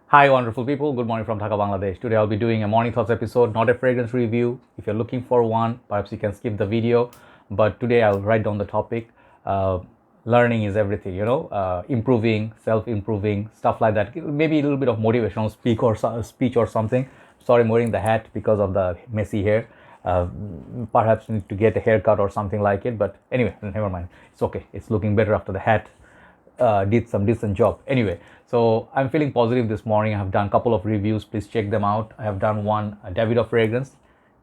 Hi, wonderful people. Good morning from Dhaka, Bangladesh. Today I'll be doing a morning thoughts episode, not a fragrance review. If you're looking for one, perhaps you can skip the video. But today I'll write down the topic. Uh, Learning is everything, improving, self-improving, stuff like that. Maybe a little bit of motivational speech or something. Sorry, I'm wearing the hat because of the messy hair. Uh, Perhaps need to get a haircut or something like it. But anyway, never mind. It's okay. It's looking better after the hat did some decent job. Anyway, so I'm feeling positive this morning. I have done a couple of reviews. Please check them out. I have done one Davidoff fragrance,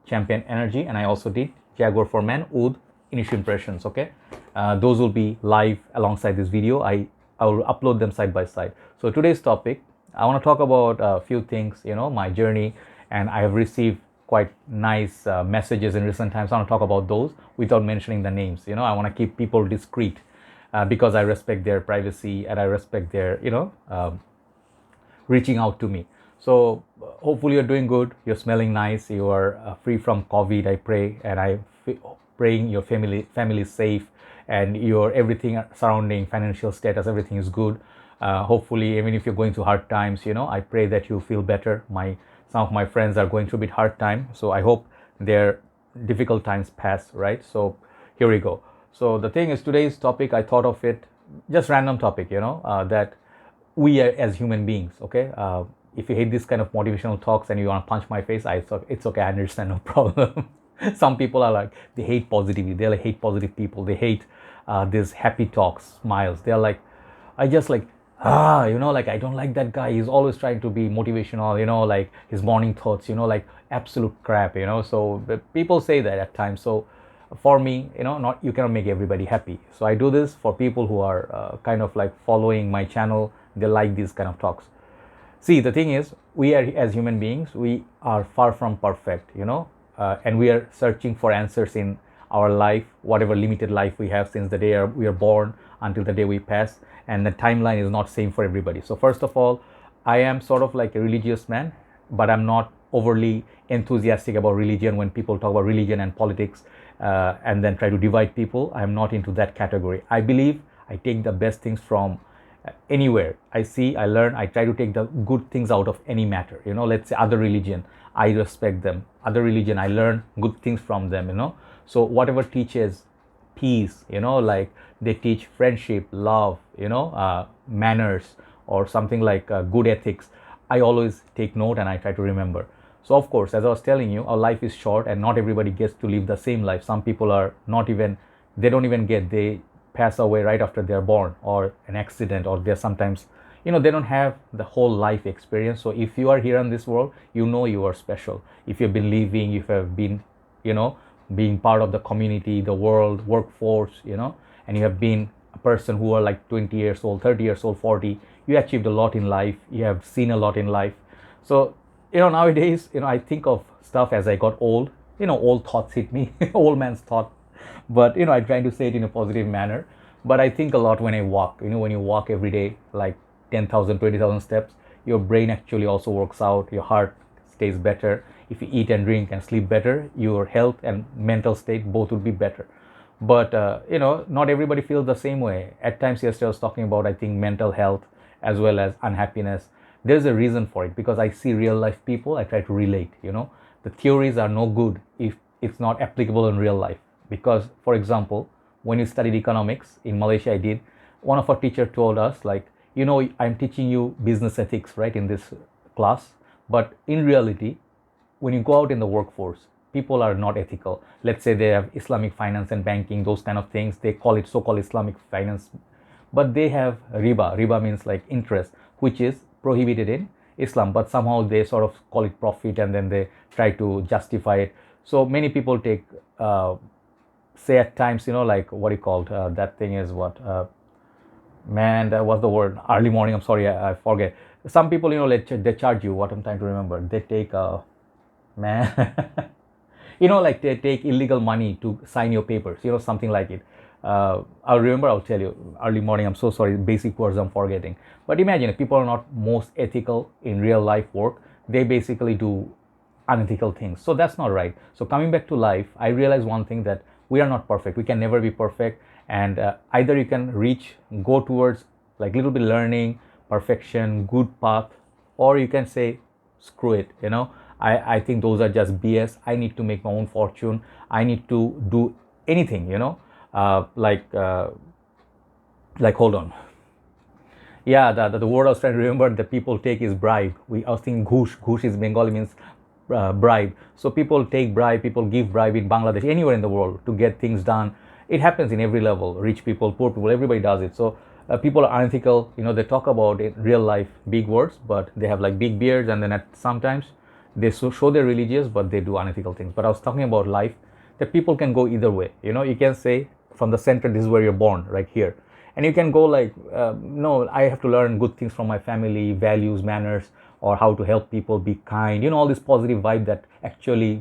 Champion Energy, and I also did Jaguar for Men Oud initial impressions. Okay, those will be live alongside this video. I will upload them side by side. So today's topic, I want to talk about a few things. My journey, and I have received quite nice messages in recent times. I want to talk about those without mentioning the names. I want to keep people discreet because I respect their privacy and I respect their, reaching out to me. So hopefully you're doing good. You're smelling nice. You are free from COVID. I pray, and praying your family is safe, and your everything surrounding financial status, everything is good. Hopefully, even if you're going through hard times, I pray that you feel better. Some of my friends are going through a bit hard time, so I hope their difficult times pass. Right. So here we go. So the thing is, today's topic, I thought of it, just random topic, that we are as human beings, okay? If you hate this kind of motivational talks and you want to punch my face, it's okay, I understand, no problem. Some people are like, they hate positivity, they like hate positive people, they hate these happy talks, smiles. They're like, I just like, like I don't like that guy. He's always trying to be motivational, like his morning thoughts, like absolute crap, So people say that at times. So for me, not you cannot make everybody happy. So I do this for people who are kind of like following my channel. They like these kind of talks. See, the thing is, we are as human beings, we are far from perfect, and we are searching for answers in our life, whatever limited life we have since the day we are born until the day we pass, and the timeline is not same for everybody. So first of all, I am sort of like a religious man, but I'm not overly enthusiastic about religion. When people talk about religion and politics and then try to divide people, I'm not into that category. I believe I take the best things from anywhere I see, I learn. I try to take the good things out of any matter. Let's say other religion, I respect them. Other religion, I learn good things from them. So whatever teaches peace, like they teach friendship, love, manners, or something like good ethics, I always take note and I try to remember. So of course, as I was telling you, our life is short and not everybody gets to live the same life. Some people are not even, they don't even get, they pass away right after they're born, or an accident, or they're sometimes, they don't have the whole life experience. So if you are here in this world, you are special. If you've been living, if you have been, being part of the community, the world, workforce, and you have been a person who are like 20 years old, 30 years old, 40, you achieved a lot in life, you have seen a lot in life. So nowadays, I think of stuff as I got old. Old thoughts hit me, old man's thought. But I try to say it in a positive manner. But I think a lot when I walk. When you walk every day, like 10,000, 20,000 steps, your brain actually also works out. Your heart stays better. If you eat and drink and sleep better, your health and mental state both would be better. But not everybody feels the same way. At times, yesterday I was talking about, I think, mental health as well as unhappiness. There's a reason for it, because I see real life people. I try to relate. The theories are no good if it's not applicable in real life. Because, for example, when you studied economics in Malaysia, I did, one of our teacher told us, like, I'm teaching you business ethics, right, in this class. But in reality, when you go out in the workforce, people are not ethical. Let's say they have Islamic finance and banking, those kind of things. They call it so-called Islamic finance, but they have riba. Riba means like interest, which is prohibited in Islam, but somehow they sort of call it profit, and then they try to justify it. So many people take, say at times, like what you called, that thing is what, man, that was the word, early morning, I'm sorry, I forget. Some people, they charge you, what I'm trying to remember, they take, man, like they take illegal money to sign your papers, something like it. I'll tell you, early morning, I'm so sorry, basic words I'm forgetting. But imagine if people are not most ethical in real life work, they basically do unethical things. So that's not right. So coming back to life, I realized one thing, that we are not perfect. We can never be perfect. And either you can go towards like little bit learning, perfection, good path, or you can say screw it, I think those are just BS. I need to make my own fortune. I need to do anything, uh, like uh, like hold on. Yeah, the word I was trying to remember, the people take is bribe. I was thinking ghush. Ghush is Bengali, means bribe. So people take bribe, people give bribe in Bangladesh, anywhere in the world to get things done. It happens in every level. Rich people, poor people, everybody does it. So people are unethical. They talk about it real life, big words, but they have like big beards, and then sometimes they show they're religious, but they do unethical things. But I was talking about life, that people can go either way. You can say from the center, this is where you're born, right here, and you can go like, no, I have to learn good things from my family, values, manners, or how to help people, be kind, all this positive vibe that actually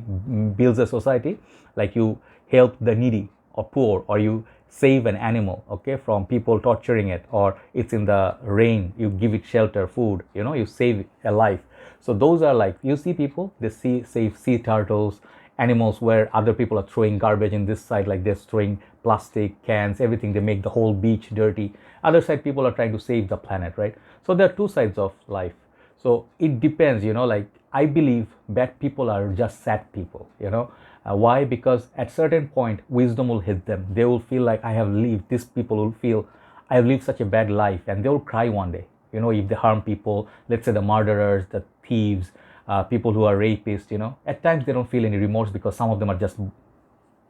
builds a society. Like you help the needy or poor, or you save an animal, okay, from people torturing it, or it's in the rain, you give it shelter, food, you save a life. So those are like, you see people, they save sea turtles, animals where other people are throwing garbage in this side, like they're throwing plastic cans, everything, they make the whole beach dirty. Other side, people are trying to save the planet, right? So there are two sides of life. So it depends, like I believe bad people are just sad people, why? Because at certain point wisdom will hit them. They will feel like, I have lived, these people will feel, I have lived such a bad life, and they will cry one day, if they harm people, let's say the murderers, the thieves, people who are rapists, at times they don't feel any remorse, because some of them are just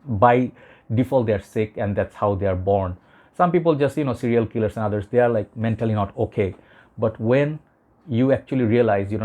by default, they are sick, and that's how they are born. Some people just, serial killers and others, they are like mentally not okay. But when you actually realize you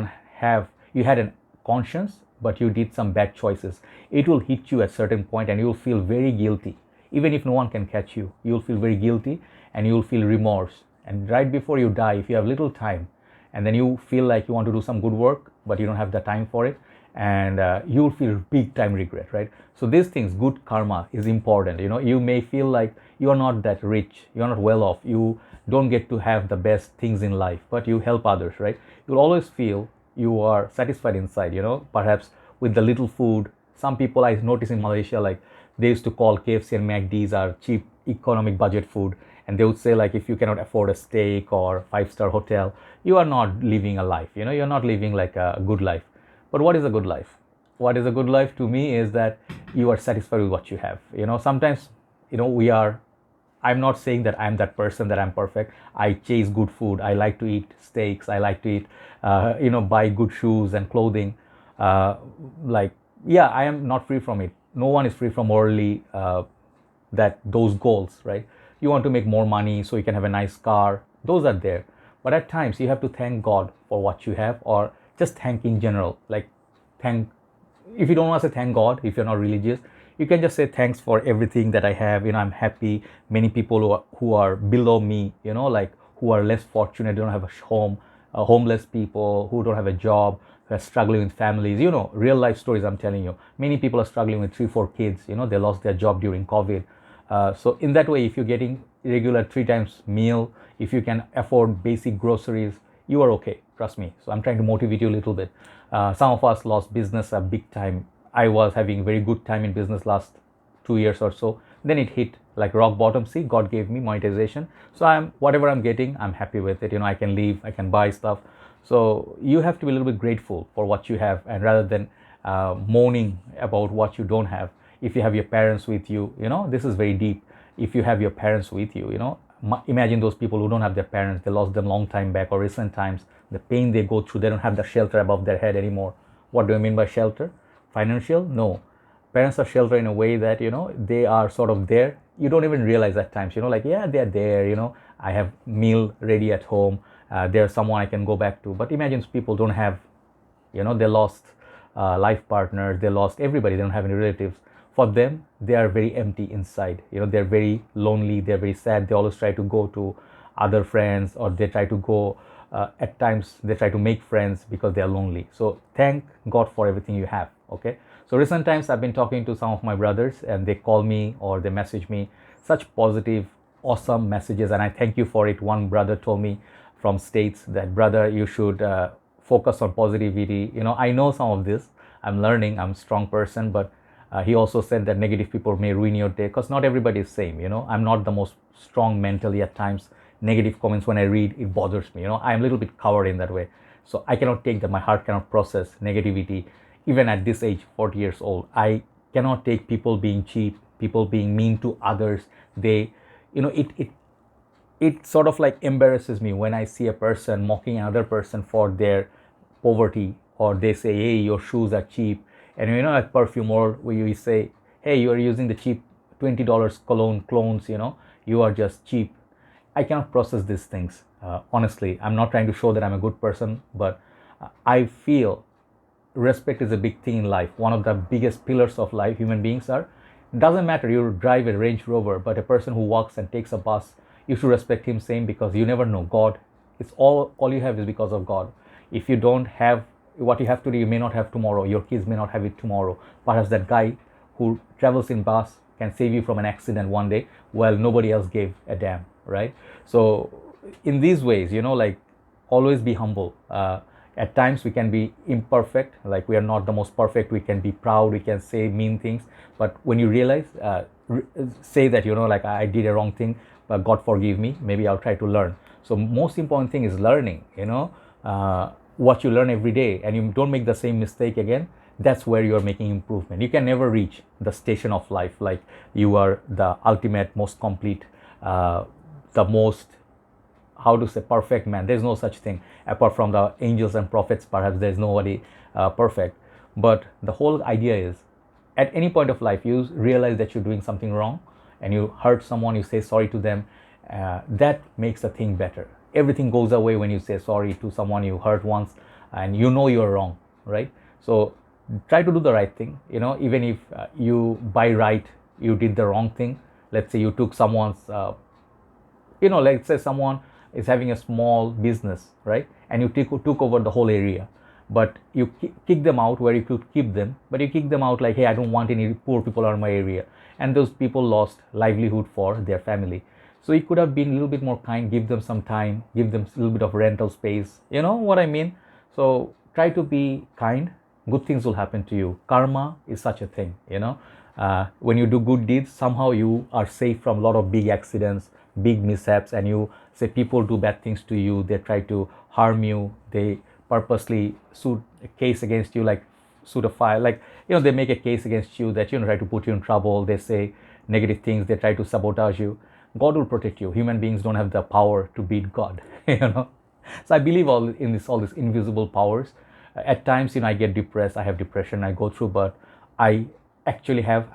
had a conscience, but you did some bad choices, it will hit you at certain point, and you will feel very guilty. Even if no one can catch you, you will feel very guilty, and you will feel remorse. And right before you die, if you have little time, and then you feel like you want to do some good work, but you don't have the time for it, and you will feel big time regret, right? So these things, good karma is important. You may feel like you are not that rich, you are not well off, you don't get to have the best things in life, but you help others, right? You'll always feel you are satisfied inside, perhaps with the little food. Some people I notice in Malaysia, like they used to call KFC and McD's are cheap economic budget food, and they would say like, if you cannot afford a steak or 5-star hotel, you are not living a life, you're not living like a good life. But what is a good life? What is a good life to me is that you are satisfied with what you have. Sometimes, we are, I'm not saying that I'm that person, that I'm perfect. I chase good food. I like to eat steaks. I like to eat, buy good shoes and clothing. Like, yeah, I am not free from it. No one is free from morally those goals, right? You want to make more money so you can have a nice car. Those are there. But at times you have to thank God for what you have, or just thank in general. Like thank, if you don't want to say thank God, if you're not religious, you can just say thanks for everything that I have. I'm happy. Many people who are below me, like who are less fortunate, don't have a home, homeless people who don't have a job, who are struggling with families, real life stories I'm telling you. Many people are struggling with 3-4 kids, they lost their job during COVID. So in that way, if you're getting regular 3 times meal, if you can afford basic groceries, you are okay, trust me. So I'm trying to motivate you a little bit. Some of us lost business a big time. I was having very good time in business last 2 years or so. Then it hit like rock bottom. See, God gave me monetization, so whatever I'm getting, I'm happy with it. I can leave, I can buy stuff. So you have to be a little bit grateful for what you have, and rather than moaning about what you don't have. If you have your parents with you, this is very deep. If you have your parents with you, imagine those people who don't have their parents, they lost them long time back or recent times, the pain they go through, they don't have the shelter above their head anymore. What do I mean by shelter? Financial? No. Parents are shelter in a way that, they are sort of there. You don't even realize at times, like, yeah, they're there, I have meal ready at home. There's someone I can go back to. But imagine people don't have, they lost life partners, they lost everybody, they don't have any relatives. For them, they are very empty inside. They're very lonely, they're very sad. They always try to go to other friends, or they try to go, at times they try to make friends because they are lonely. So thank God for everything you have, okay? So recent times I've been talking to some of my brothers, and they call me or they message me such positive, awesome messages, and I thank you for it. One brother told me from States that, brother, you should focus on positivity. I know some of this, I'm learning, I'm a strong person, but he also said that negative people may ruin your day, because not everybody is same. I'm not the most strong mentally. At times negative comments when I read, it bothers me. I'm a little bit coward in that way. So I cannot take that. My heart cannot process negativity. Even at this age, 40 years old, I cannot take people being cheap, people being mean to others. They, it sort of like embarrasses me when I see a person mocking another person for their poverty, or they say, hey, your shoes are cheap. And at Perfume, or we say, hey, you are using the cheap $20 cologne clones, you are just cheap. I cannot process these things. Honestly, I'm not trying to show that I'm a good person, but I feel respect is a big thing in life. One of the biggest pillars of life human beings are. Doesn't matter you drive a Range Rover, but a person who walks and takes a bus, you should respect him same, because you never know. God, it's all you have is because of God. If you don't have what you have today, you may not have tomorrow. Your kids may not have it tomorrow. Perhaps that guy who travels in bus can save you from an accident one day, while nobody else gave a damn, right? So in these ways, like, always be humble. At times we can be imperfect, like we are not the most perfect. We can be proud, we can say mean things, but when you realize, say that, like, I did a wrong thing, but God forgive me, maybe I'll try to learn. So most important thing is learning, what you learn every day, and you don't make the same mistake again. That's where you are making improvement. You can never reach the station of life like you are the ultimate, most complete, the most, how to say, perfect man. There's no such thing apart from the angels and prophets. Perhaps there's nobody perfect, but the whole idea is, at any point of life you realize that you're doing something wrong and you hurt someone, you say sorry to them. That makes the thing better. Everything goes away when you say sorry to someone you hurt once, and you're wrong, right? So try to do the right thing, even if you by right you did the wrong thing. Let's say you took someone's, let's say someone is having a small business, right? And you took over the whole area, but you kick them out where you could keep them, but you kick them out like, hey, I don't want any poor people around my area. And those people lost livelihood for their family. So you could have been a little bit more kind, give them some time, give them a little bit of rental space. You know what I mean? So try to be kind. Good things will happen to you. Karma is such a thing, when you do good deeds, somehow you are safe from a lot of big accidents, big mishaps. And you say people do bad things to you, they try to harm you, they purposely suit a case against you, like suit a file, like, they make a case against you that, try to put you in trouble. They say negative things, they try to sabotage you. God will protect you. Human beings don't have the power to beat God. So I believe all these invisible powers. At times, I get depressed, I have depression, I go through, but I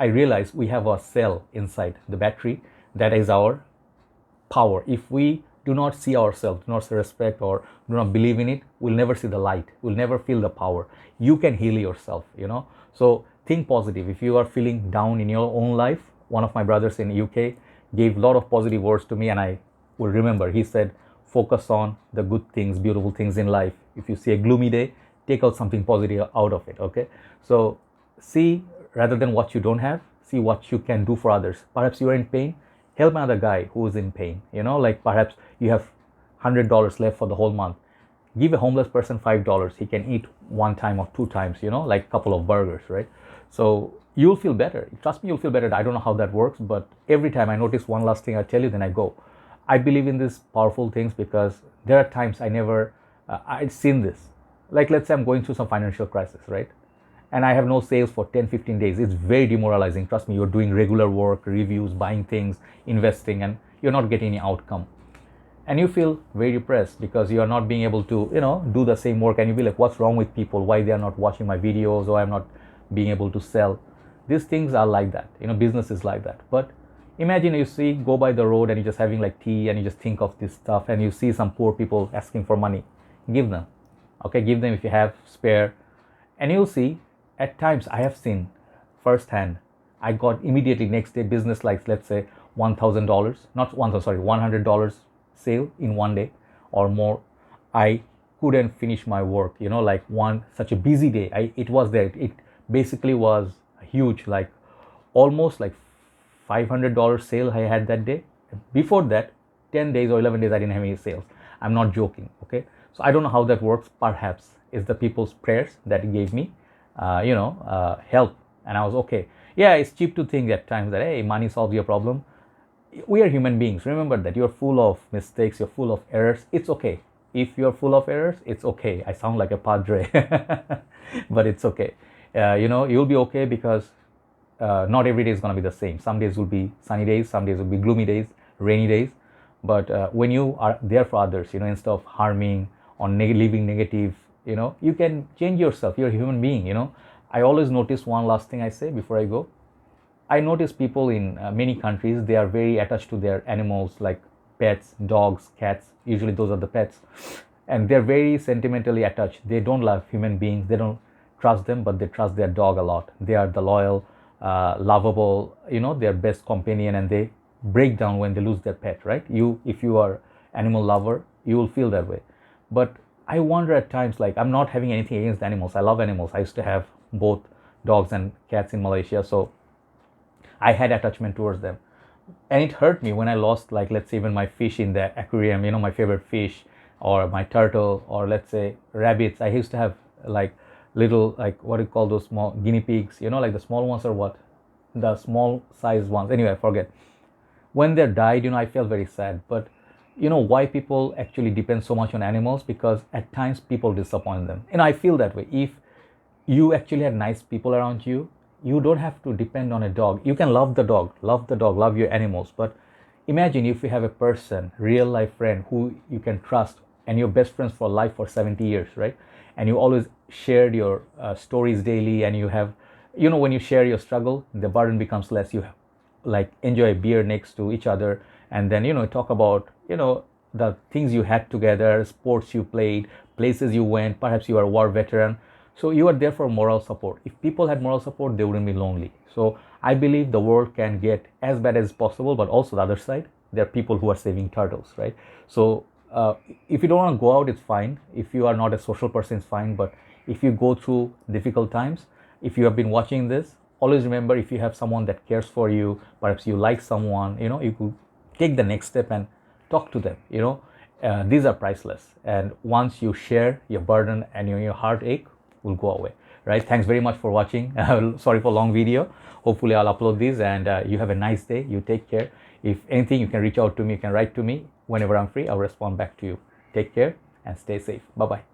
realize we have a cell inside the battery that is our power. If we do not see ourselves, do not respect, or do not believe in it, we'll never see the light, we'll never feel the power. You can heal yourself, so think positive. If you are feeling down in your own life, one of my brothers in UK gave a lot of positive words to me, and I will remember. He said, focus on the good things, beautiful things in life. If you see a gloomy day, take out something positive out of it. Okay, so see, rather than what you don't have, see what you can do for others. Perhaps you are in pain, help another guy who is in pain. Like perhaps you have $100 left for the whole month, give a homeless person $5. He can eat one time or two times, like a couple of burgers, right? So you'll feel better. Trust me, you'll feel better. I don't know how that works, but every time I notice one last thing, I tell you, then I go. I believe in these powerful things because there are times I'd seen this. Like, let's say I'm going through some financial crisis, right? And I have no sales for 10, 15 days. It's very demoralizing. Trust me, you're doing regular work, reviews, buying things, investing, and you're not getting any outcome. And you feel very depressed because you are not being able to, do the same work. And you be like, what's wrong with people? Why they are not watching my videos, or I'm not being able to sell? These things are like that. Business is like that. But imagine you go by the road and you're just having like tea and you just think of this stuff and you see some poor people asking for money. Give them. Okay, give them if you have spare. And you'll see, at times I have seen firsthand, I got immediately next day business, like let's say $1,000, not $100 sale in one day or more. I couldn't finish my work, like such a busy day. It was there. It basically was huge, like almost like $500 sale I had that day. Before that, 10 days or 11 days, I didn't have any sales. I'm not joking, okay? So I don't know how that works. Perhaps it's the people's prayers that gave me, help. And I was okay. Yeah, it's cheap to think at times that, hey, money solves your problem. We are human beings. Remember that you're full of mistakes. You're full of errors. It's okay. If you're full of errors, it's okay. I sound like a padre, but it's okay. You'll be okay because not every day is going to be the same. Some days will be sunny days, some days will be gloomy days, rainy days. But when you are there for others, instead of harming or living negative, you can change yourself. You're a human being. I always notice one last thing I say before I go. I notice people in many countries, they are very attached to their animals, like pets, dogs, cats. Usually those are the pets. And they're very sentimentally attached. They don't love human beings. They don't trust them, but they trust their dog a lot. They are the loyal, lovable, their best companion, and they break down when they lose their pet, right? If you are animal lover, you will feel that way. But I wonder at times, like, I'm not having anything against animals. I love animals. I used to have both dogs and cats in Malaysia. So I had attachment towards them, and it hurt me when I lost, like, let's say even my fish in the aquarium, my favorite fish, or my turtle, or let's say rabbits. I used to have like little, like, what do you call those small guinea pigs, like the small ones, or what, the small size ones, anyway, I forget. When they died, I felt very sad. But why people actually depend so much on animals? Because at times people disappoint them, and I feel that way. If you actually had nice people around you, you don't have to depend on a dog. You can love the dog, love your animals. But imagine if you have a person, real life friend, who you can trust, and you're best friends for life for 70 years, right? And you always shared your stories daily, and you have, when you share your struggle, the burden becomes less. You have, like, enjoy a beer next to each other, and then talk about the things you had together, sports you played, places you went. Perhaps you are a war veteran, so you are there for moral support. If people had moral support, they wouldn't be lonely. So I believe the world can get as bad as possible, but also the other side, there are people who are saving turtles, right? So if you don't want to go out, it's fine. If you are not a social person, it's fine. But if you go through difficult times, if you have been watching this, always remember, if you have someone that cares for you, perhaps you like someone, you could take the next step and talk to them. These are priceless, and once you share your burden and your heartache will go away, right? Thanks very much for watching. Sorry for long video. Hopefully I'll upload these, and you have a nice day. You take care. If anything, you can reach out to me, you can write to me whenever I'm free. I'll respond back to you. Take care and stay safe. Bye bye.